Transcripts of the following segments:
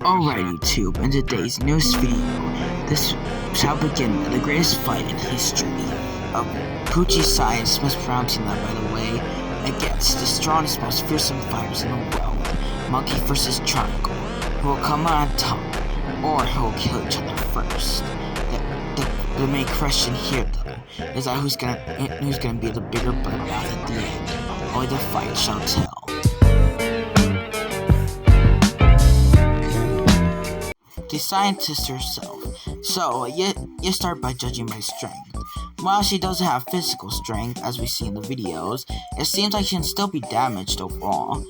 Alright YouTube, in today's newest video, this shall begin the greatest fight in history of Pochi Science mispronouncing that by the way, against the strongest, most fearsome fighters in the world, Monkey vs. Triangle, who will come on top, or who will kill each other first. The main question here though, is that who's gonna be the bigger bloodbath at the end. Only the fight shall tell. The scientist herself. So, you start by judging by strength. While she doesn't have physical strength, as we see in the videos, it seems like she can still be damaged overall.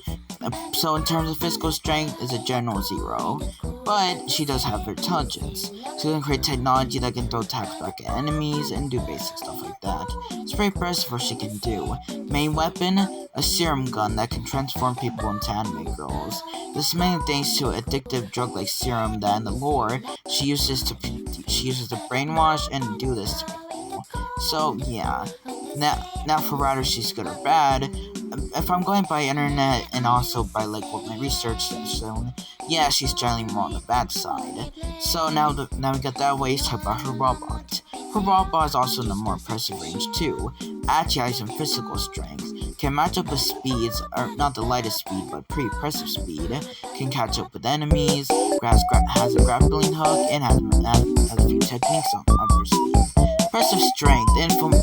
So in terms of physical strength, it's a general 0. But she does have her intelligence. She can create technology that can throw attacks back at enemies and do basic stuff like that. It's pretty impressive what she can do. Main weapon, a serum gun that can transform people into anime girls. This is mainly thanks to an addictive drug like serum that in the lore she uses to brainwash and do this to people. So yeah. Now for whether she's good or bad, if I'm going by internet and also by like what my research has shown, yeah, she's generally more on the bad side. So now we got that way, let's talk about her robot. Her robot is also in the more impressive range too. Actually has some physical strength, can match up with speeds, or not the lightest speed, but pretty impressive speed, can catch up with enemies, has a grappling hook, and has a few techniques on her speed. Impressive strength,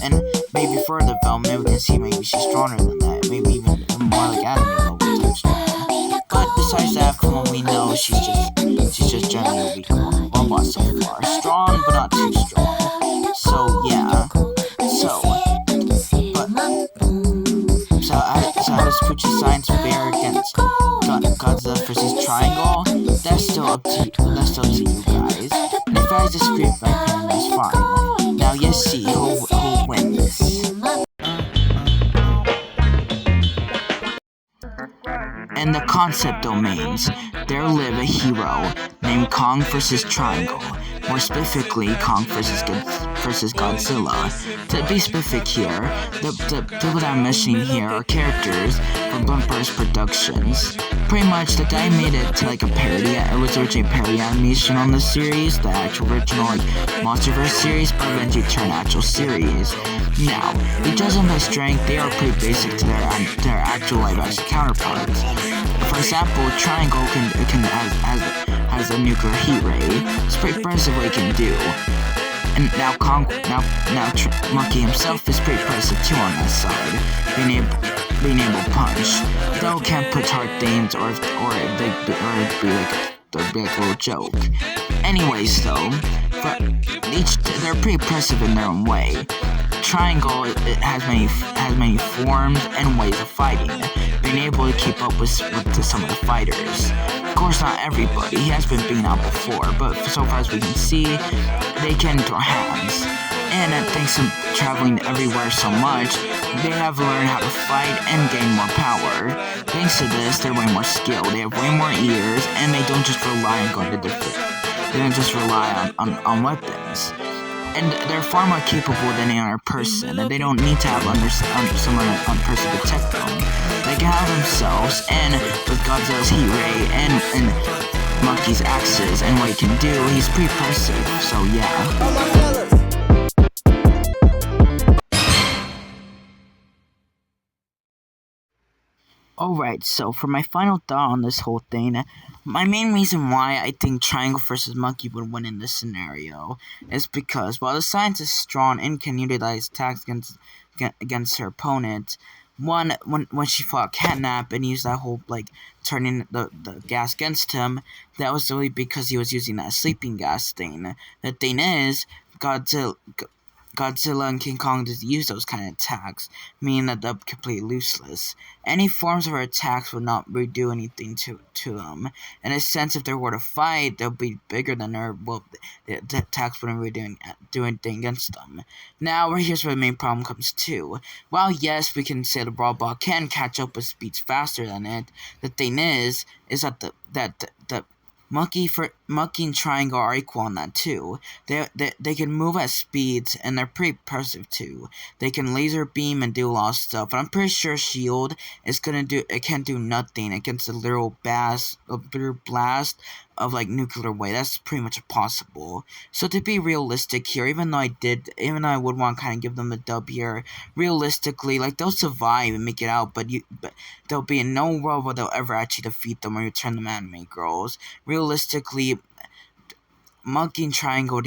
and maybe further development, we can see maybe she's stronger than that, maybe even more like anime level type strong. But besides that, from what we know, she's just generally a weak robot so far. Strong, but not too strong. So yeah. So how does Pochi Science fare against Godzilla vs. Triangle? That's still up to you guys. And if you guys disagree with my opinion, that's fine. Now let's see who wins. In the concept domains, there live a hero named Kong vs. Triangle. More specifically, Kong vs. Godzilla. To be specific here, the people that I'm mentioning here are characters from Bumper's Productions. Pretty much, the guy made it to like a parody. It was originally a parody animation on the series, the actual original like MonsterVerse series, but eventually turned actual series. Now, judging by strength, they are pretty basic to their actual live-action counterparts. For example, Triangle has a nuclear heat ray. It's pretty impressive what he can do. And now Monkey himself is pretty impressive too on that side, being able to punch. Though can't put hard things or it'd be like a little joke. Anyways though, they're pretty impressive in their own way. Triangle has many forms and ways of fighting, being able to keep up with some of the fighters. Of course, not everybody. He has been beaten out before, but so far as we can see, they can throw hands. And thanks to traveling everywhere so much, they have learned how to fight and gain more power. Thanks to this, they're way more skilled. They have way more ears, and they don't just rely on going to defend. They don't just rely on weapons. And they're far more capable than any other person, and they don't need to have someone on person to protect them. They can have themselves, and with Godzilla's heat ray and Monkey's axes and what he can do, he's pretty impressive. So yeah. Alright, so for my final thought on this whole thing, my main reason why I think Triangle vs. Monkey would win in this scenario is because while the scientist is strong and can utilize attacks against her opponent, when she fought Catnap and used that whole turning the gas against him, that was really because he was using that sleeping gas thing. The thing is, Godzilla and King Kong just use those kind of attacks, meaning that they're completely useless. Any forms of her attacks would not really do anything to them. In a sense, if they were to fight, they'll be bigger than her. Well, the attacks wouldn't really do anything against them. Now, here's where the main problem comes to. While yes, we can say the robot can catch up with speeds faster than it, the thing is that the Monkey Monkey and Triangle are equal on that too. They can move at speeds, and they're pretty impressive too. They can laser beam and do a lot of stuff. But I'm pretty sure Shield can't do nothing against a literal blast of like nuclear weight. That's pretty much impossible. So to be realistic here, even though I would want to kind of give them a dub here, realistically, like they'll survive and make it out, but there'll be in no world where they'll ever actually defeat them or return them anime girls. Realistically, Monkey and Triangle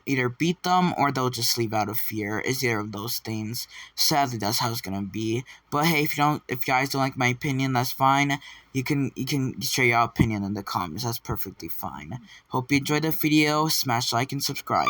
either beat them or they'll just leave out of fear. It's either of those things. Sadly, that's how it's gonna be. But hey, if you guys don't like my opinion, that's fine. You can share your opinion in the comments. That's perfectly fine. Hope you enjoyed the video. Smash like and subscribe.